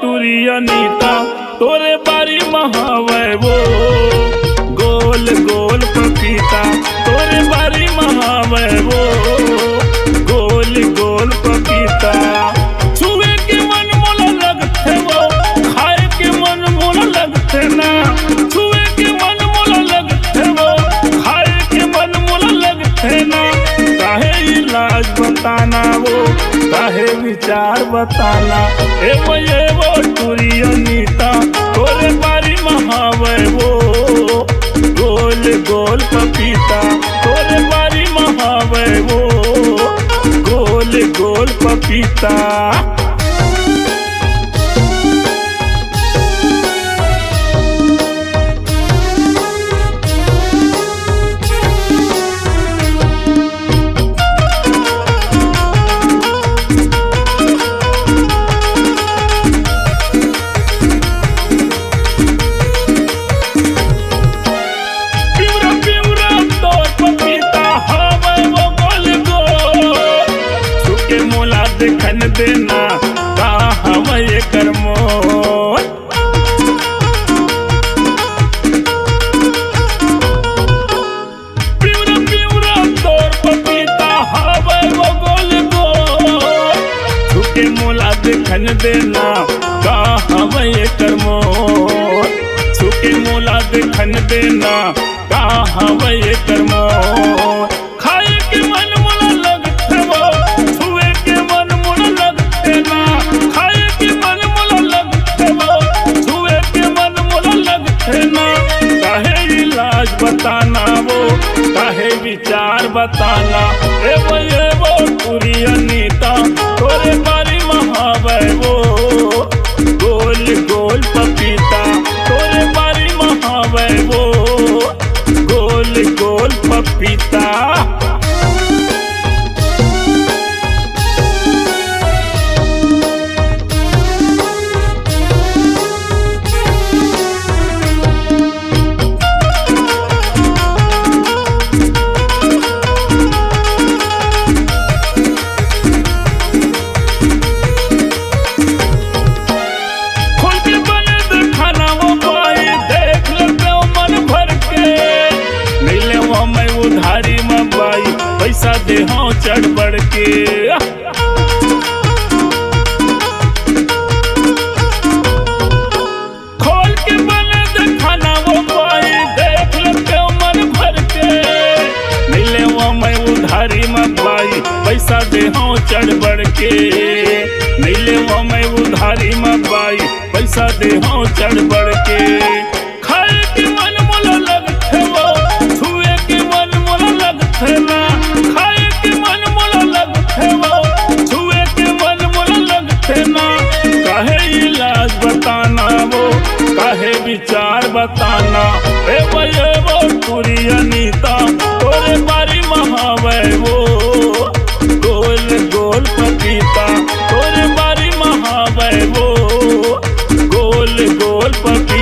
टूरी अनीता तोरे बारी महावे वो गोल गोल पपीता तोरे बारी महावे वो गोल गोल पपीता छुए के मन मोला लगते वो खाए के मन मोला लगते ना छुए के मन मोला लगते वो खाए के मन मोला लगते ना काहे इलाज बताना वो काहे विचार बताना ए वो टूरी अनीता तोरे बारी महावे वो गोल गोल पपीता तोरे बारी महावे वो गोल गोल पपीता। देखन देना का हमें कर्मो प्यूरा प्यूरा तोर पपीता हवे वो गोल गोल छुके मोला देखन देना का हमें कर्मो छुके मोला देखन देना का हमें कर्मो खाए के मन मोला लगते वो छुए के मन मोला लगते ना खाए के मन मोला लगते वो छुए के मन मोला लगते ना काहे इलाज बताना वो काहे विचार बताना ए वो टूरी अनीता तोरे बारी महावे वो गोल गोल पपीता तोरे बारी महावे वो गोल गोल पपीता। उधारी में बाई पैसा दे हाँ चढ़ बढ़ के खोल के बने दिखाना वो बाई देख लेते मन भर के मिले वो मैं उधारी में बाई पैसा दे हाँ चढ़ बढ़ के मिले वो मैं उधारी में बाई पैसा दे हाँ चढ़ बढ़ के खाए के मन मोला लगते वो छुए के मन मोला लगते ना खाए के मन मोला लगते वो छुए के मन मोला लगते ना काहे इलाज बताना वो काहे विचार बताना ए वो टूरी अनीता तोरे बारी महावे वो गोल गोल पपीता तोरे बारी महावे वो गोल गोल पपीता।